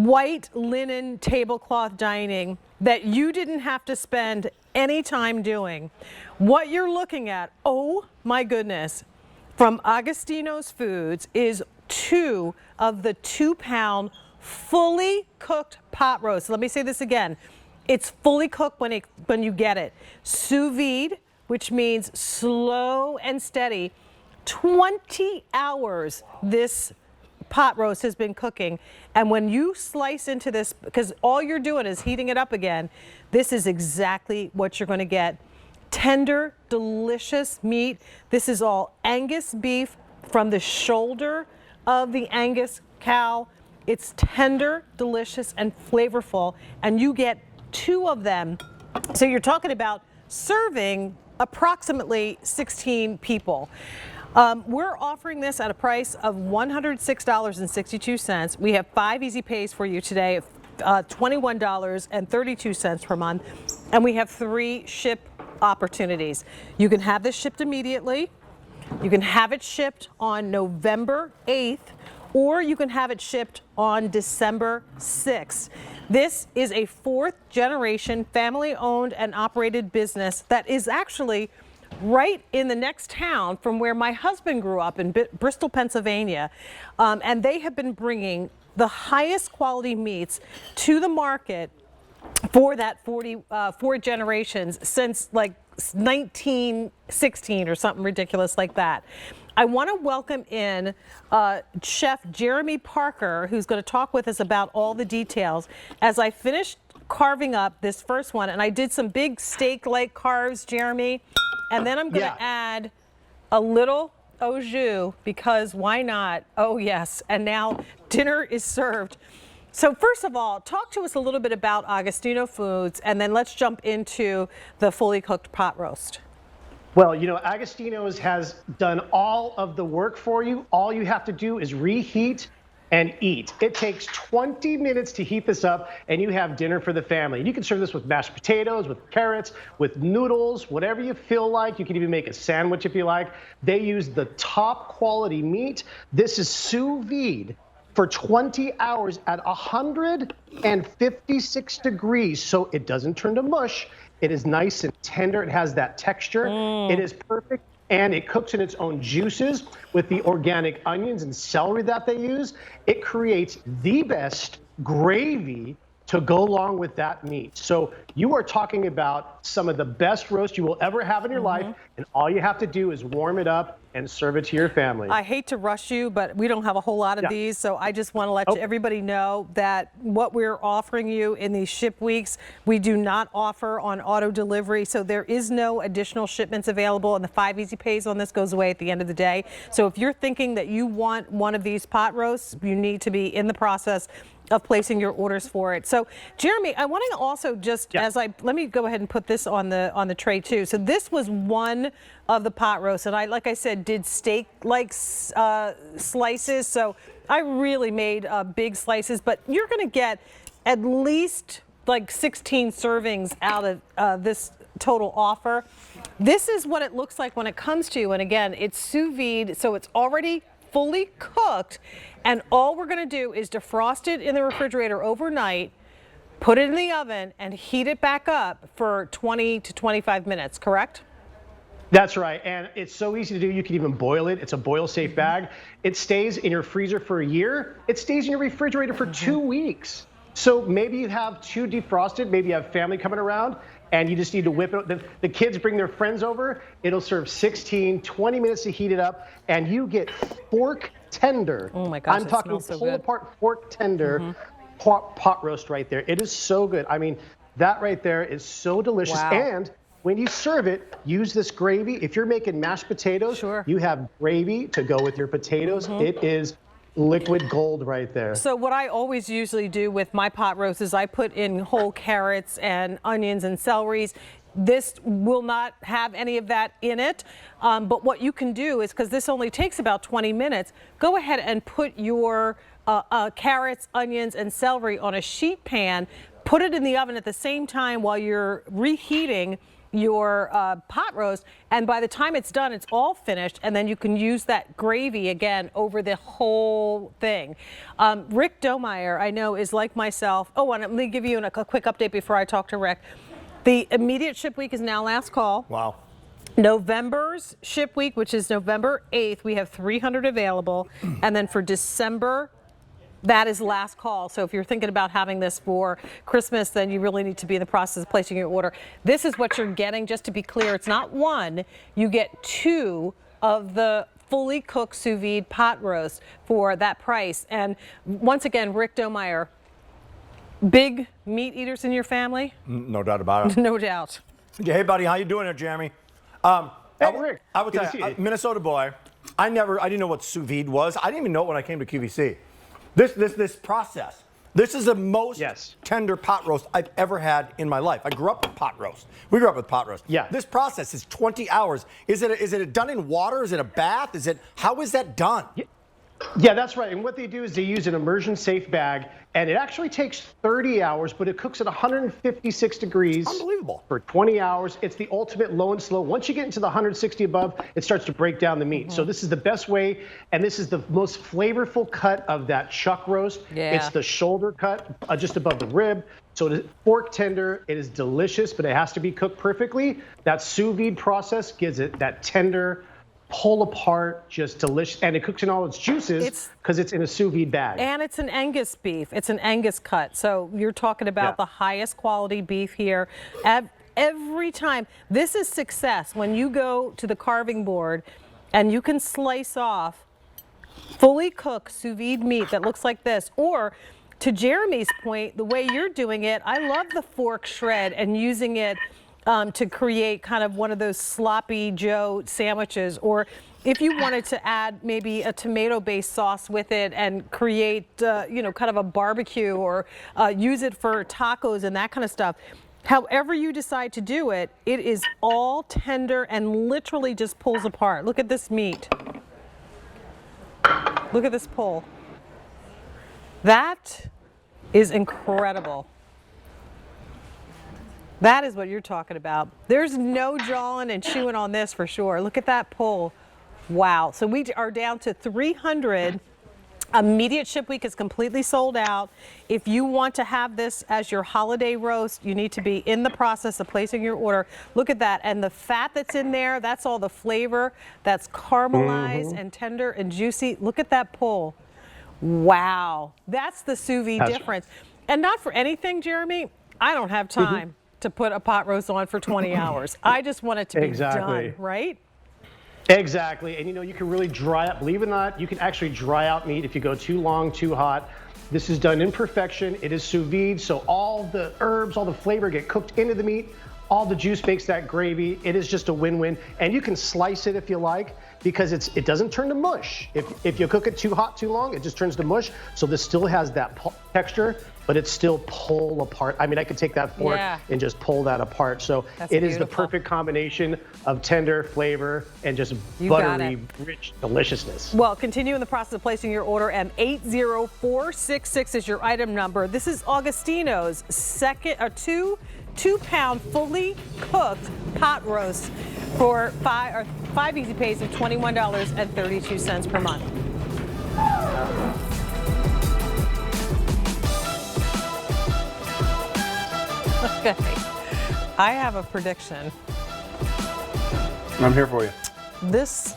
white linen tablecloth dining that you didn't have to spend any time doing. What you're looking at, oh my goodness, from Agostino's Foods is 2 of the 2-pound fully cooked pot roast. Let me say this again. It's fully cooked when you get it. Sous vide, which means slow and steady. 20 hours this pot roast has been cooking, and when you slice into this, because all you're doing is heating it up again, this is exactly what you're going to get. Tender, delicious meat. This is all Angus beef from the shoulder of the Angus cow. It's tender, delicious, and flavorful, and you get 2 of them. So you're talking about serving approximately 16 people. We're offering this at a price of $106.62. We have 5 easy pays for you today, $21.32 per month, and we have 3 ship opportunities. You can have this shipped immediately, you can have it shipped on November 8th, or you can have it shipped on December 6th. This is a 4th generation family owned and operated business that is actually right in the next town from where my husband grew up in Bristol, Pennsylvania. And they have been bringing the highest quality meats to the market for that 4 generations since like 1916 or something ridiculous like that. I want to welcome in Chef Jeremy Parker, who's going to talk with us about all the details. As I finished carving up this first one, and I did some big steak-like carves, Jeremy, and then I'm going to add a little au jus, because why not? Oh yes, and now dinner is served. So first of all, talk to us a little bit about Agostino Foods, and then let's jump into the fully cooked pot roast. Well, you know, Agostino's has done all of the work for you. All you have to do is reheat and eat. It takes 20 minutes to heat this up, and you have dinner for the family. You can serve this with mashed potatoes, with carrots, with noodles, whatever you feel like. You can even make a sandwich if you like. They use the top quality meat. This is sous vide for 20 hours at 156 degrees, so it doesn't turn to mush. It is nice and tender. It has that texture. It is perfect, and it cooks in its own juices with the organic onions and celery that they use. It creates the best gravy to go along with that meat. So you are talking about some of the best roast you will ever have in your life, and all you have to do is warm it up and serve it to your family. I hate to rush you, but we don't have a whole lot of these, so I just want to let everybody know that what we're offering you in these ship weeks, we do not offer on auto delivery, so there is no additional shipments available, and the 5 easy pays on this goes away at the end of the day. So if you're thinking that you want one of these pot roasts, you need to be in the process of placing your orders for it. So Jeremy, I want to also just, let me go ahead and put this on the tray too. So this was one of the pot roasts, and I, like I said, did steak like slices. So I really made big slices, but you're going to get at least like 16 servings out of this total offer. This is what it looks like when it comes to you. And again, it's sous vide, so it's already fully cooked, and all we're going to do is defrost it in the refrigerator overnight, put it in the oven, and heat it back up for 20 to 25 minutes, correct? That's right, and it's so easy to do. You can even boil it. It's a boil-safe bag. It stays in your freezer for a year. It stays in your refrigerator for 2 weeks. So maybe you have 2 defrosted, maybe you have family coming around, and you just need to whip it. The kids bring their friends over. It'll serve 16, 20 minutes to heat it up, and you get fork tender. Oh my gosh, I'm talking so pull apart fork tender pot roast right there. It is so good. I mean, that right there is so delicious. Wow. And when you serve it, use this gravy. If you're making mashed potatoes, you have gravy to go with your potatoes. It is liquid gold right there. So what I always usually do with my pot roast is I put in whole carrots and onions and celeries. This will not have any of that in it, but what you can do is, because this only takes about 20 minutes, go ahead and put your carrots, onions, and celery on a sheet pan, put it in the oven at the same time while you're reheating your pot roast, and by the time it's done, it's all finished, and then you can use that gravy again over the whole thing. Rick Domeyer, I know, is like myself. Oh, and let me give you a quick update before I talk to Rick. The immediate ship week is now last call. Wow. November's ship week, which is November 8th, we have 300 available, and then for December, that is last call. So if you're thinking about having this for Christmas, then you really need to be in the process of placing your order. This is what you're getting. Just to be clear, it's not one. You get 2 of the fully cooked sous vide pot roast for that price. And once again, Rick Domeyer, big meat eaters in your family? No doubt about it. No doubt. Hey, buddy, how you doing there, Jeremy? Hey, Rick. I would Good to tell see you, you. Minnesota boy. I didn't know what sous vide was. I didn't even know it when I came to QVC. This process. This is the most tender pot roast I've ever had in my life. I grew up with pot roast. We grew up with pot roast. Yeah. This process is 20 hours. Is it done in water? Is it a bath? How is that done? Yeah, that's right. And what they do is they use an immersion safe bag, and it actually takes 30 hours, but it cooks at 156 degrees. Unbelievable. For 20 hours. It's the ultimate low and slow. Once you get into the 160 above, it starts to break down the meat. So this is the best way, and this is the most flavorful cut of that chuck roast. Yeah. It's the shoulder cut just above the rib. So it is fork tender. It is delicious, but it has to be cooked perfectly. That sous vide process gives it that tender, pull apart, just delicious, and it cooks in all its juices because it's in a sous vide bag. And it's an Angus beef. It's an Angus cut. So you're talking about the highest quality beef here. Every time, this is success. When you go to the carving board and you can slice off fully cooked sous vide meat that looks like this, or to Jeremy's point, the way you're doing it, I love the fork shred and using it to create kind of one of those sloppy Joe sandwiches, or if you wanted to add maybe a tomato-based sauce with it and create, kind of a barbecue, or use it for tacos and that kind of stuff. However you decide to do it, it is all tender and literally just pulls apart. Look at this meat. Look at this pull. That is incredible. That is what you're talking about. There's no jawing and chewing on this for sure. Look at that pull. Wow. So we are down to 300. Immediate ship week is completely sold out. If you want to have this as your holiday roast, you need to be in the process of placing your order. Look at that. And the fat that's in there, that's all the flavor. That's caramelized and tender and juicy. Look at that pull. Wow. That's the sous vide difference. And not for anything, Jeremy, I don't have time to put a pot roast on for 20 hours. I just want it to be done, right? Exactly. And you can really dry out, believe it or not, you can actually dry out meat if you go too long, too hot. This is done in perfection. It is sous vide, so all the herbs, all the flavor get cooked into the meat. All the juice makes that gravy. It is just a win-win. And you can slice it if you like, because it doesn't turn to mush. If you cook it too hot, too long, it just turns to mush. So this still has that texture, but it's still pull apart. I mean, I could take that fork and just pull that apart. So it is the perfect combination of tender flavor and just buttery, rich deliciousness. Well, continue in the process of placing your order, and 80466 is your item number. This is Agostino's two-pound fully cooked pot roast for five easy pays of $21.32 per month. Okay, I have a prediction. I'm here for you. This